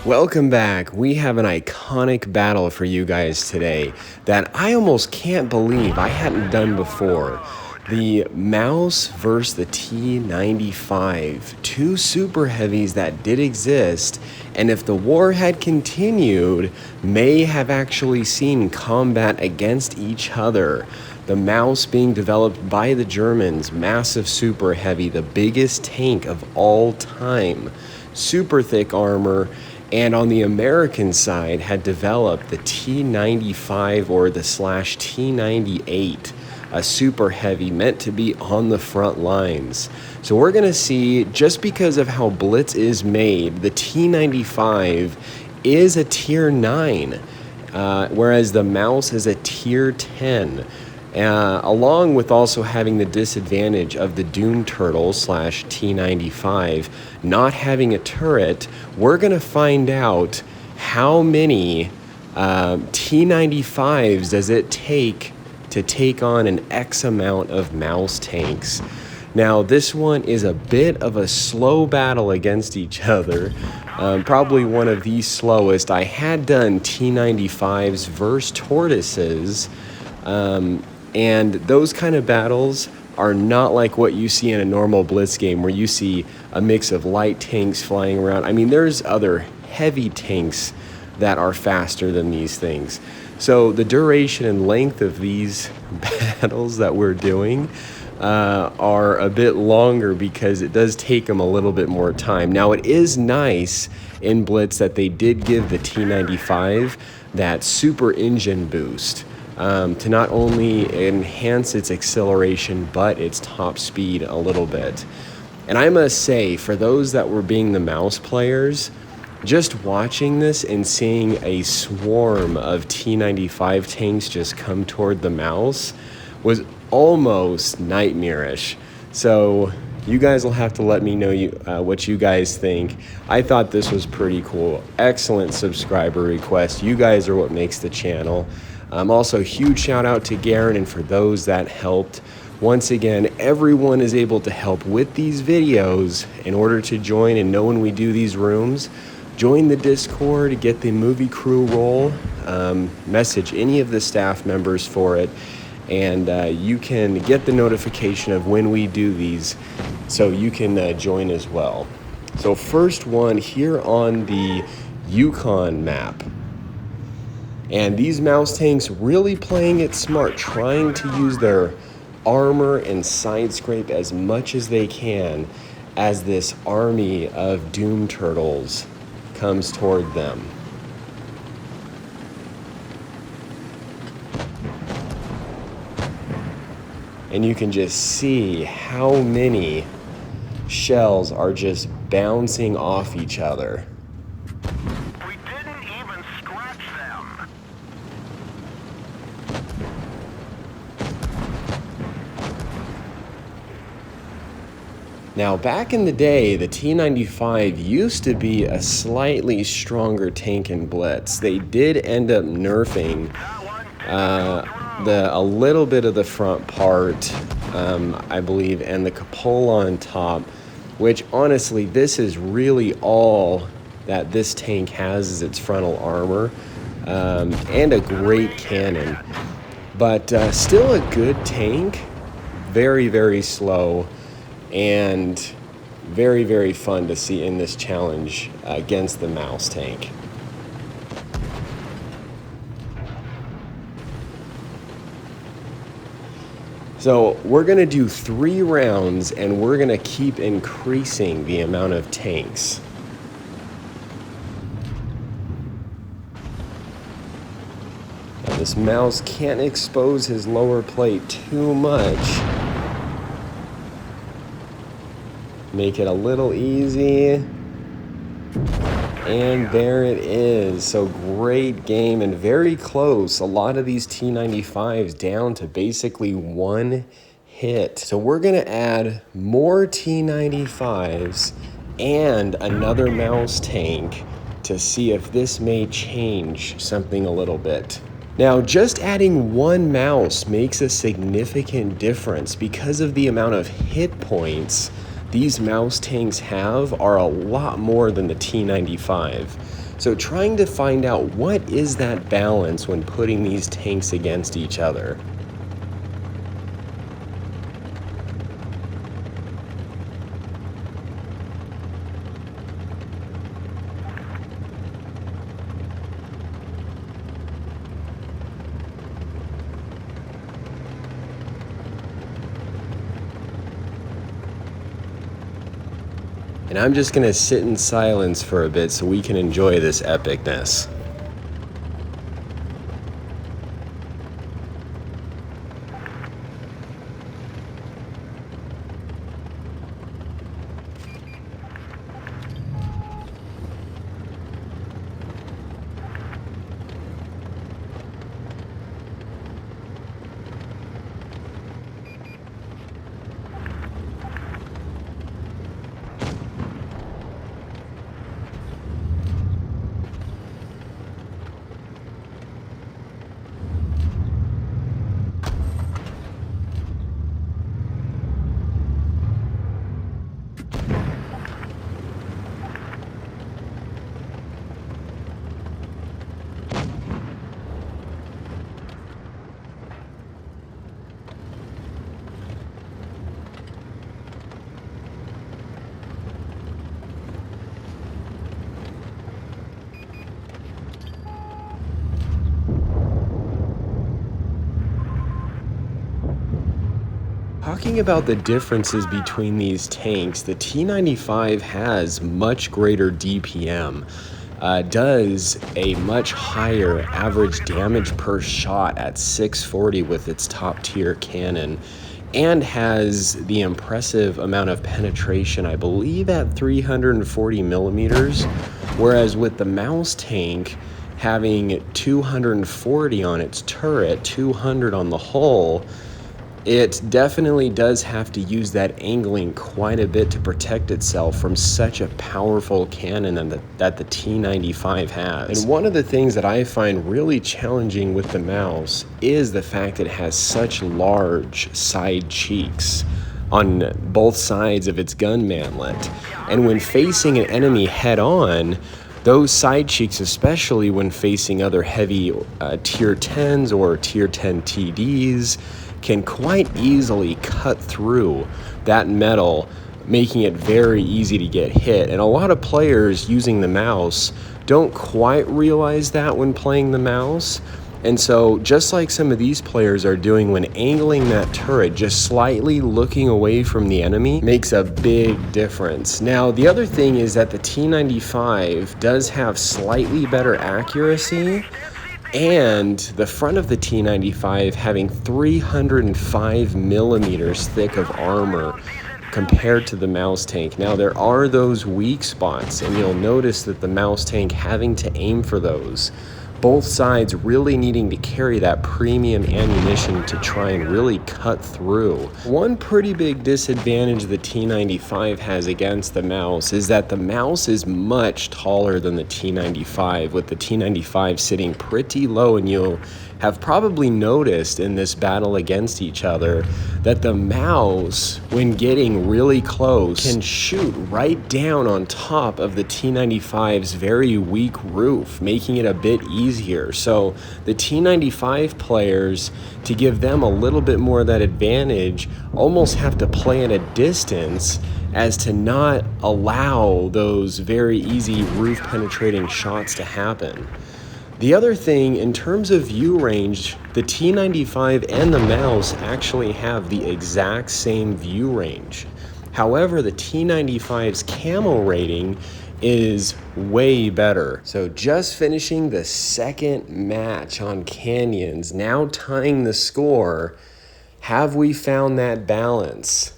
Welcome back. We have an iconic battle for you guys today that I almost can't believe I hadn't done before. The Mouse versus the T95, two super heavies that did exist, and if the war had continued, may have actually seen combat against each other. The Mouse being developed by the Germans, massive super heavy, the biggest tank of all time, super thick armor, and on the American side had developed the T95 or the /T98, a super heavy meant to be on the front lines. So we're going to see, just because of how Blitz is made, the T95 is a tier 9, whereas the Mouse is a tier 10. Along with also having the disadvantage of the Doom Turtle /T95 not having a turret, we're going to find out how many T95s does it take to take on an X amount of Mouse tanks. Now, this one is a bit of a slow battle against each other, probably one of the slowest. I had done T95s versus Tortoises, and those kind of battles are not like what you see in a normal Blitz game where you see a mix of light tanks flying around. I mean, there's other heavy tanks that are faster than these things. So the duration and length of these battles that we're doing are a bit longer because it does take them a little bit more time. Now, it is nice in Blitz that they did give the T95 that super engine boost. To not only enhance its acceleration, but its top speed a little bit. And I must say, for those that were being the Mouse players, just watching this and seeing a swarm of T95 tanks just come toward the Mouse was almost nightmarish. So you guys will have to let me know what you guys think. I thought this was pretty cool. Excellent subscriber request. You guys are what makes the channel. Also, huge shout out to Garion and for those that helped. Once again, everyone is able to help with these videos. In order to join and know when we do these rooms, join the Discord, get the movie crew role, message any of the staff members for it, and you can get the notification of when we do these so you can join as well. So first one here on the Yukon map. And these Mouse tanks really playing it smart, trying to use their armor and side scrape as much as they can as this army of Doom Turtles comes toward them. And you can just see how many shells are just bouncing off each other. Now, back in the day, the T95 used to be a slightly stronger tank in Blitz. They did end up nerfing a little bit of the front part, I believe, and the cupola on top, which honestly, this is really all that this tank has is its frontal armor and a great cannon. But still a good tank, very, very slow, and very, very fun to see in this challenge against the Mouse tank. So we're going to do 3 rounds, and we're going to keep increasing the amount of tanks. Now, this Mouse can't expose his lower plate too much. Make it a little easy, and there it is. So great game and very close. A lot of these T95s down to basically 1 hit. So we're gonna add more T95s and another Mouse tank to see if this may change something a little bit. Now, just adding 1 Mouse makes a significant difference because of the amount of hit points these Mouse tanks are a lot more than the T95. So trying to find out what is that balance when putting these tanks against each other. And I'm just gonna sit in silence for a bit so we can enjoy this epicness. Talking about the differences between these tanks, the T95 has much greater DPM, does a much higher average damage per shot at 640 with its top tier cannon, and has the impressive amount of penetration, I believe at 340 millimeters, whereas with the Mouse tank having 240 on its turret, 200 on the hull, it definitely does have to use that angling quite a bit to protect itself from such a powerful cannon that the T95 has. And one of the things that I find really challenging with the Mouse is the fact it has such large side cheeks on both sides of its gun manlet. And when facing an enemy head on, those side cheeks, especially when facing other heavy tier 10s or tier 10 TDs, can quite easily cut through that metal, making it very easy to get hit. And a lot of players using the Mouse don't quite realize that when playing the Mouse. And so just like some of these players are doing when angling that turret, just slightly looking away from the enemy makes a big difference. Now, the other thing is that the T95 does have slightly better accuracy, and the front of the T95 having 305 millimeters thick of armor compared to the Mouse tank. Now, there are those weak spots, and you'll notice that the Mouse tank having to aim for those. Both sides really needing to carry that premium ammunition to try and really cut through. One pretty big disadvantage the T95 has against the Mouse is that the Mouse is much taller than the T95, with the T95 sitting pretty low, and you'll have probably noticed in this battle against each other that the Mouse, when getting really close, can shoot right down on top of the T95's very weak roof, making it a bit easier. So the T95 players, to give them a little bit more of that advantage, almost have to play at a distance as to not allow those very easy roof penetrating shots to happen. The other thing, in terms of view range, the T95 and the Mouse actually have the exact same view range. However, the T95's camo rating is way better. So just finishing the second match on Canyons, now tying the score. Have we found that balance?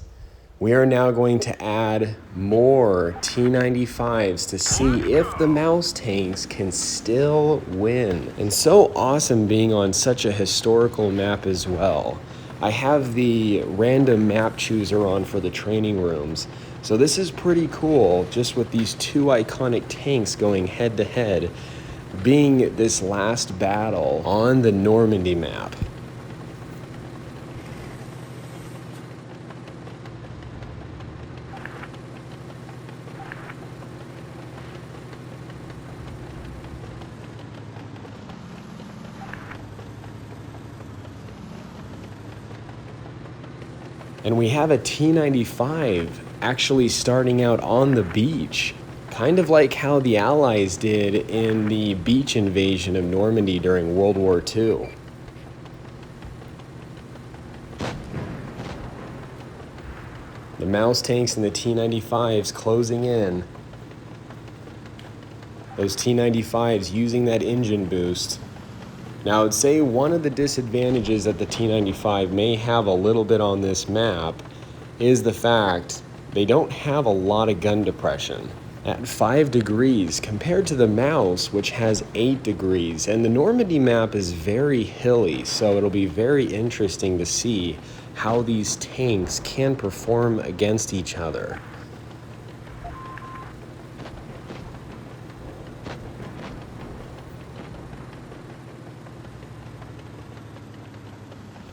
We are now going to add more T95s to see if the Mouse tanks can still win. And so awesome being on such a historical map as well. I have the random map chooser on for the training rooms. So this is pretty cool, just with these two iconic tanks going head to head, being this last battle on the Normandy map. And we have a T95 actually starting out on the beach, kind of like how the Allies did in the beach invasion of Normandy during World War II. The mouse tanks and the T95s closing in. Those T95s using that engine boost. Now, I would say one of the disadvantages that the T95 may have a little bit on this map is the fact they don't have a lot of gun depression. At 5 degrees compared to the mouse, which has 8 degrees. And the Normandy map is very hilly, so it'll be very interesting to see how these tanks can perform against each other.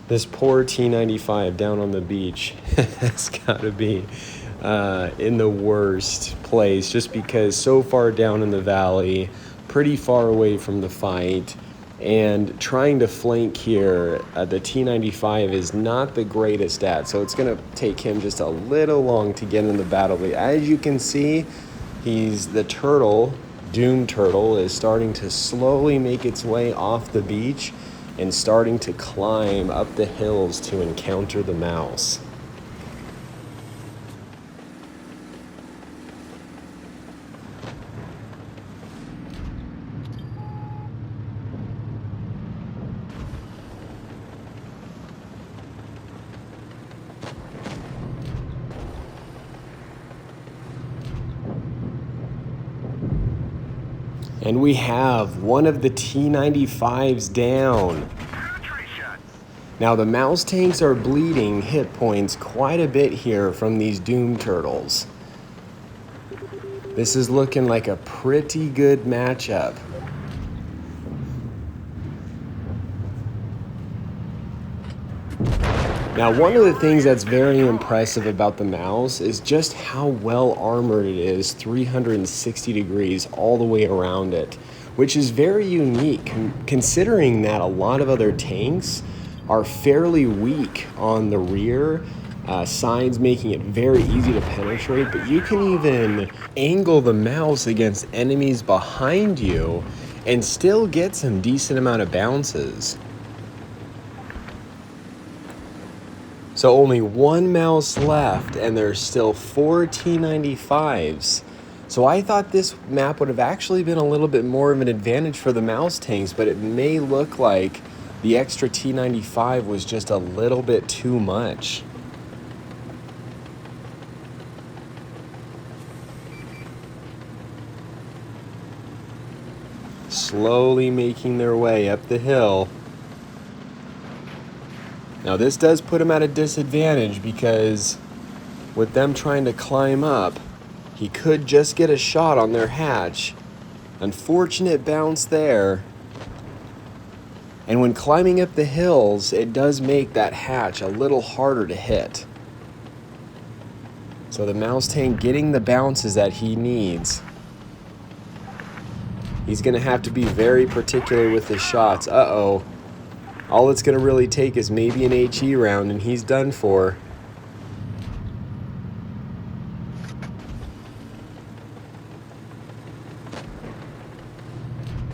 This poor T95 down on the beach has got to be in the worst place, just because so far down in the valley, pretty far away from the fight, and trying to flank here, the T95 is not the greatest at, so it's going to take him just a little long to get in the battle. But as you can see, the turtle, Doom Turtle, is starting to slowly make its way off the beach and starting to climb up the hills to encounter the mouse. And we have one of the T95s down. Now the mouse tanks are bleeding hit points quite a bit here from these Doom Turtles. This is looking like a pretty good matchup. Now, one of the things that's very impressive about the mouse is just how well armored it is, 360 degrees all the way around it, which is very unique considering that a lot of other tanks are fairly weak on the rear, sides making it very easy to penetrate, but you can even angle the mouse against enemies behind you and still get some decent amount of bounces. So only one mouse left, and there's still 4 T95s. So I thought this map would have actually been a little bit more of an advantage for the mouse tanks, but it may look like the extra T95 was just a little bit too much. Slowly making their way up the hill. Now this does put him at a disadvantage because with them trying to climb up, he could just get a shot on their hatch. Unfortunate bounce there. And when climbing up the hills, it does make that hatch a little harder to hit. So the mouse tank getting the bounces that he needs. He's going to have to be very particular with his shots. Uh-oh. All it's going to really take is maybe an HE round and he's done for.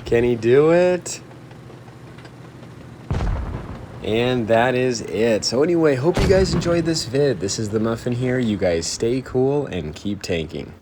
Can he do it? And that is it. So anyway, hope you guys enjoyed this vid. This is the Muffin here. You guys stay cool and keep tanking.